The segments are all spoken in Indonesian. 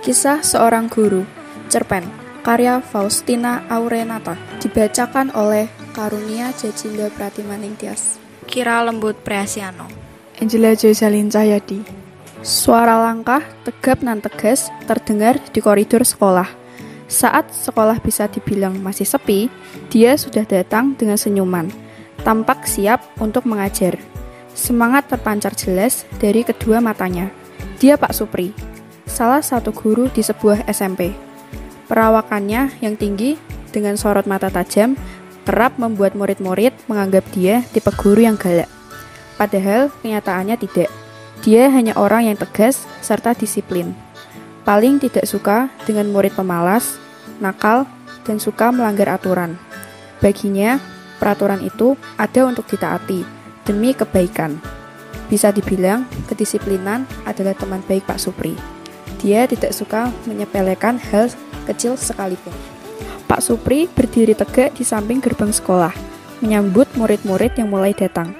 Kisah Seorang Guru, Cerpen, karya Faustina Aurenata, dibacakan oleh Karunia Jacinda Pratimaning Tias. Kira Lembut Preasiano, Angela Joycelyn Cahyadi. Suara langkah tegap nan tegas terdengar di koridor sekolah. Saat sekolah bisa dibilang masih sepi, dia sudah datang dengan senyuman, tampak siap untuk mengajar. Semangat terpancar jelas dari kedua matanya. Dia Pak Supri, salah satu guru di sebuah SMP. Perawakannya yang tinggi dengan sorot mata tajam kerap membuat murid-murid menganggap dia tipe guru yang galak. Padahal kenyataannya tidak. Dia hanya orang yang tegas serta disiplin. Paling tidak suka dengan murid pemalas, nakal, dan suka melanggar aturan. Baginya, peraturan itu ada untuk ditaati demi kebaikan. Bisa dibilang, kedisiplinan adalah teman baik Pak Supri. Dia tidak suka menyepelekan hal kecil sekalipun. Pak Supri berdiri tegak di samping gerbang sekolah, menyambut murid-murid yang mulai datang.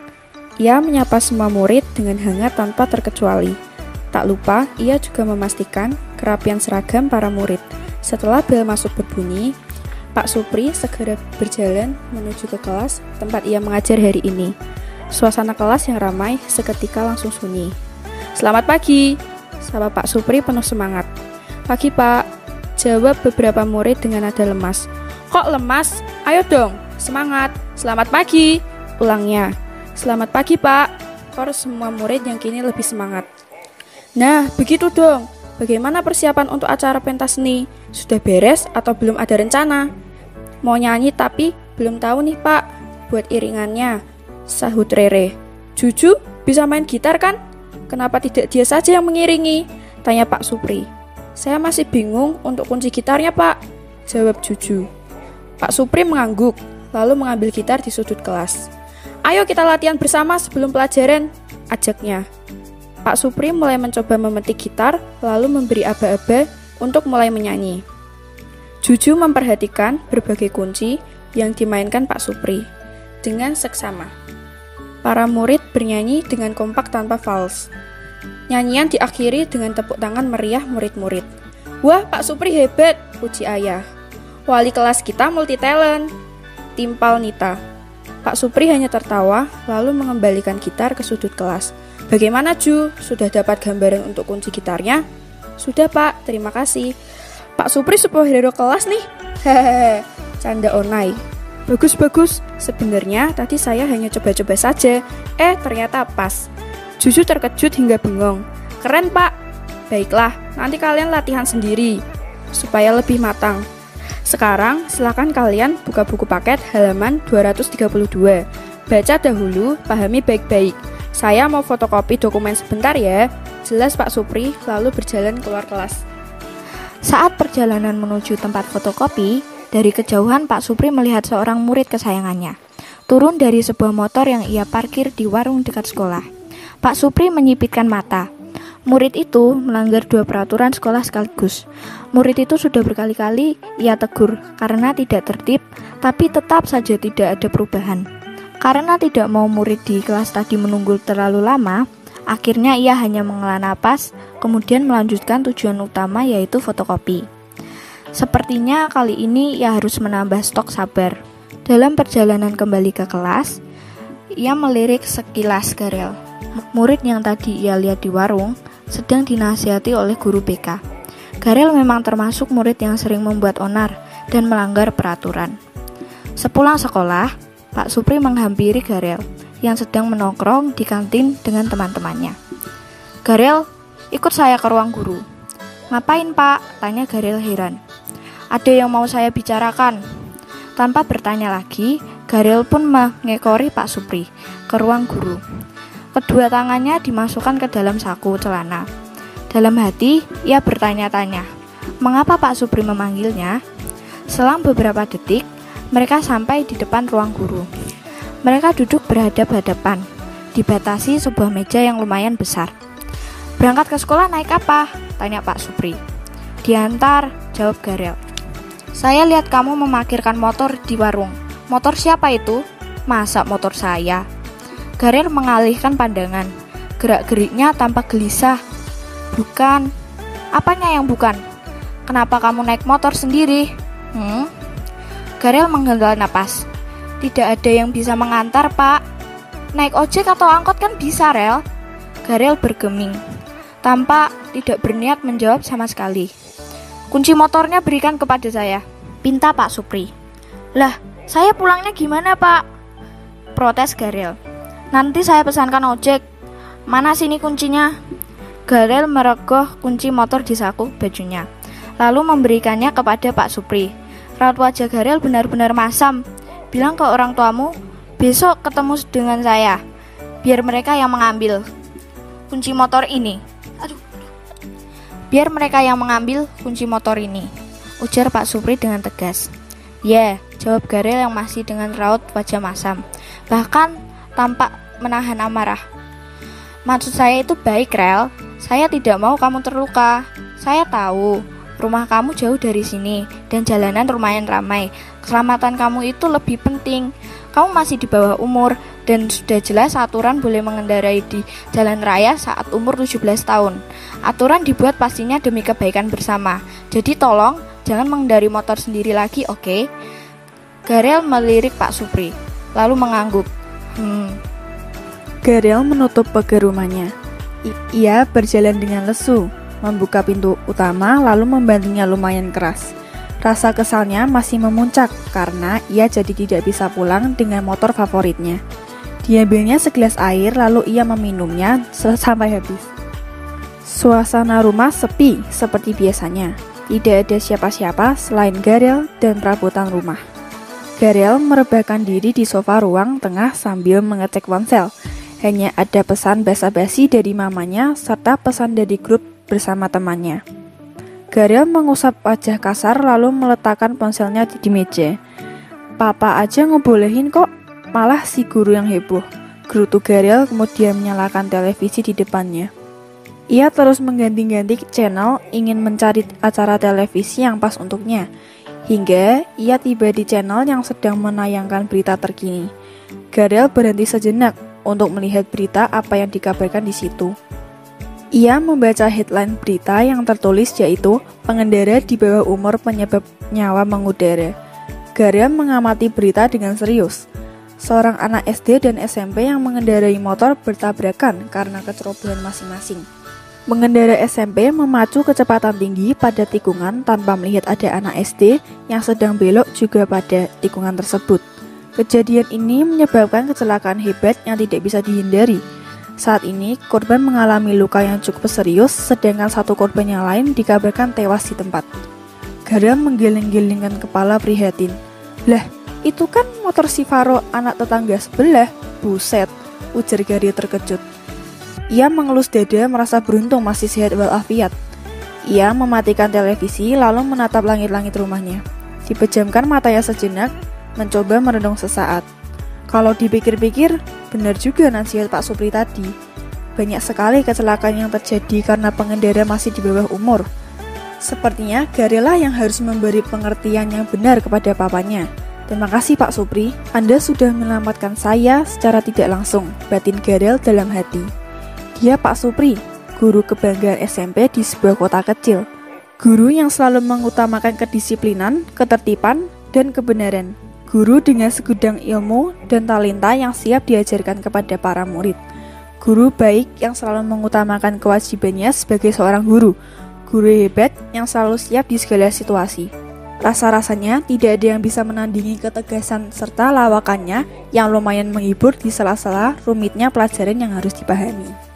Ia menyapa semua murid dengan hangat tanpa terkecuali. Tak lupa, ia juga memastikan kerapian seragam para murid. Setelah bel masuk berbunyi, Pak Supri segera berjalan menuju ke kelas tempat ia mengajar hari ini. Suasana kelas yang ramai seketika langsung sunyi. "Selamat pagi," sapa Pak Supri penuh semangat. "Pagi, Pak," jawab beberapa murid dengan nada lemas. "Kok lemas? Ayo dong, semangat. Selamat pagi," ulangnya. "Selamat pagi, Pak," kor semua murid yang kini lebih semangat. "Nah, begitu dong. Bagaimana persiapan untuk acara pentas seni? Sudah beres atau belum ada rencana?" "Mau nyanyi tapi belum tahu nih, Pak. Buat iringannya," sahut Rere. "Juju bisa main gitar kan? Kenapa tidak dia saja yang mengiringi?" tanya Pak Supri. "Saya masih bingung untuk kunci gitarnya, Pak," jawab Juju. Pak Supri mengangguk, lalu mengambil gitar di sudut kelas. "Ayo kita latihan bersama sebelum pelajaran," ajaknya. Pak Supri mulai mencoba memetik gitar, lalu memberi aba-aba untuk mulai menyanyi. Juju memperhatikan berbagai kunci yang dimainkan Pak Supri dengan seksama. Para murid bernyanyi dengan kompak tanpa fals. Nyanyian diakhiri dengan tepuk tangan meriah murid-murid. "Wah, Pak Supri hebat," puji ayah. "Wali kelas kita multi talent," timpal Nita. Pak Supri hanya tertawa, lalu mengembalikan gitar ke sudut kelas. "Bagaimana, Ju? Sudah dapat gambaran untuk kunci gitarnya?" "Sudah, Pak. Terima kasih." "Pak Supri superhero kelas nih." "Hehehe," canda Onai. "Bagus-bagus. Sebenarnya tadi saya hanya coba-coba saja. Ternyata pas." Juju terkejut hingga bengong. "Keren, Pak." "Baiklah, nanti kalian latihan sendiri supaya lebih matang. Sekarang, silakan kalian buka buku paket halaman 232. Baca dahulu, pahami baik-baik. Saya mau fotokopi dokumen sebentar ya." Jelas Pak Supri, lalu berjalan keluar kelas. Saat perjalanan menuju tempat fotokopi, dari kejauhan Pak Supri melihat seorang murid kesayangannya turun dari sebuah motor yang ia parkir di warung dekat sekolah. Pak Supri menyipitkan mata. Murid itu melanggar 2 peraturan sekolah sekaligus. Murid itu sudah berkali-kali ia tegur karena tidak tertib, tapi tetap saja tidak ada perubahan. Karena tidak mau murid di kelas tadi menunggu terlalu lama, akhirnya ia hanya menghela napas, kemudian melanjutkan tujuan utama yaitu fotokopi. Sepertinya kali ini ia harus menambah stok sabar. Dalam perjalanan kembali ke kelas, ia melirik sekilas Garel, murid yang tadi ia lihat di warung, sedang dinasihati oleh guru BK. Garel memang termasuk murid yang sering membuat onar dan melanggar peraturan. Sepulang sekolah, Pak Supri menghampiri Garel yang sedang menongkrong di kantin dengan teman-temannya. "Garel, ikut saya ke ruang guru." "Ngapain, Pak?" tanya Garel heran. "Ada yang mau saya bicarakan." Tanpa bertanya lagi, Garel pun mengekori Pak Supri ke ruang guru. Kedua tangannya dimasukkan ke dalam saku celana. Dalam hati, ia bertanya-tanya, mengapa Pak Supri memanggilnya? Selang beberapa detik, mereka sampai di depan ruang guru. Mereka duduk berhadap-hadapan, dibatasi sebuah meja yang lumayan besar. "Berangkat ke sekolah naik apa?" tanya Pak Supri. "Diantar," jawab Garel. "Saya lihat kamu memarkirkan motor di warung. Motor siapa itu?" "Masa motor saya?" Garel mengalihkan pandangan. Gerak-geriknya tampak gelisah. "Bukan." "Apanya yang bukan?" kenapa kamu naik motor sendiri? Garel menghela napas. Tidak ada yang bisa mengantar, Pak. Naik ojek atau angkot kan bisa, Rel. Garel bergeming, tanpa tidak berniat menjawab sama sekali. Kunci motornya berikan kepada saya, pinta Pak Supri. Lah, saya pulangnya gimana, Pak? Protes Garel. Nanti saya pesankan ojek. Mana sini kuncinya? Garel merogoh kunci motor di saku bajunya, lalu memberikannya kepada Pak Supri. Raut wajah Garel benar-benar masam. Bilang ke orang tuamu, besok ketemu dengan saya, biar mereka yang mengambil kunci motor ini. Biar mereka yang mengambil kunci motor ini, ujar Pak Supri dengan tegas. Ya, jawab Garel yang masih dengan raut wajah masam, bahkan tampak menahan amarah. Maksud saya itu baik, Rel. Saya tidak mau kamu terluka. Saya tahu rumah kamu jauh dari sini dan jalanan lumayan ramai. Keselamatan kamu itu lebih penting. Kamu masih di bawah umur dan sudah jelas aturan boleh mengendarai di jalan raya saat umur 17 tahun. Aturan dibuat pastinya demi kebaikan bersama. Jadi tolong jangan mengendari motor sendiri lagi, oke? Garel melirik Pak Supri, lalu mengangguk. Garel menutup pagar rumahnya. Ia berjalan dengan lesu, membuka pintu utama lalu membantingnya lumayan keras. Rasa kesalnya masih memuncak karena ia jadi tidak bisa pulang dengan motor favoritnya. Diambilnya segelas air lalu ia meminumnya sampai habis. Suasana rumah sepi seperti biasanya. Tidak ada siapa-siapa selain Garel dan perabotan rumah. Garel merebahkan diri di sofa ruang tengah sambil mengecek ponsel. Hanya ada pesan basa-basi dari mamanya serta pesan dari grup bersama temannya. Garel mengusap wajah kasar lalu meletakkan ponselnya di meja. Papa aja ngebolehin kok, malah si guru yang heboh. Gerutu Garel kemudian menyalakan televisi di depannya. Ia terus mengganti-ganti channel ingin mencari acara televisi yang pas untuknya. Hingga ia tiba di channel yang sedang menayangkan berita terkini. Garel berhenti sejenak untuk melihat berita apa yang dikabarkan di situ. Ia membaca headline berita yang tertulis yaitu pengendara di bawah umur penyebab nyawa mengudara. Garel mengamati berita dengan serius. Seorang anak SD dan SMP yang mengendarai motor bertabrakan karena kecerobohan masing-masing. Pengendara SMP memacu kecepatan tinggi pada tikungan tanpa melihat ada anak SD yang sedang belok juga pada tikungan tersebut. Kejadian ini menyebabkan kecelakaan hebat yang tidak bisa dihindari. Saat ini, korban mengalami luka yang cukup serius, sedangkan satu korban yang lain dikabarkan tewas di tempat. Garel menggeleng-gelengkan kepala prihatin. Lah, itu kan motor si Faro anak tetangga sebelah. Buset, ujar Garel terkejut. Ia mengelus dada merasa beruntung masih sehat walafiat. Ia mematikan televisi lalu menatap langit-langit rumahnya. Dipejamkan matanya sejenak, mencoba merenung sesaat. Kalau dipikir-pikir, benar juga nasihat Pak Supri tadi. Banyak sekali kecelakaan yang terjadi karena pengendara masih di bawah umur. Sepertinya Garel yang harus memberi pengertian yang benar kepada papanya. Terima kasih Pak Supri, Anda sudah menyelamatkan saya secara tidak langsung, batin Garel dalam hati. Dia Pak Supri, guru kebanggaan SMP di sebuah kota kecil. Guru yang selalu mengutamakan kedisiplinan, ketertiban, dan kebenaran. Guru dengan segudang ilmu dan talenta yang siap diajarkan kepada para murid. Guru baik yang selalu mengutamakan kewajibannya sebagai seorang guru. Guru hebat yang selalu siap di segala situasi. Rasa-rasanya tidak ada yang bisa menandingi ketegasan serta lawakannya yang lumayan menghibur di sela-sela rumitnya pelajaran yang harus dipahami.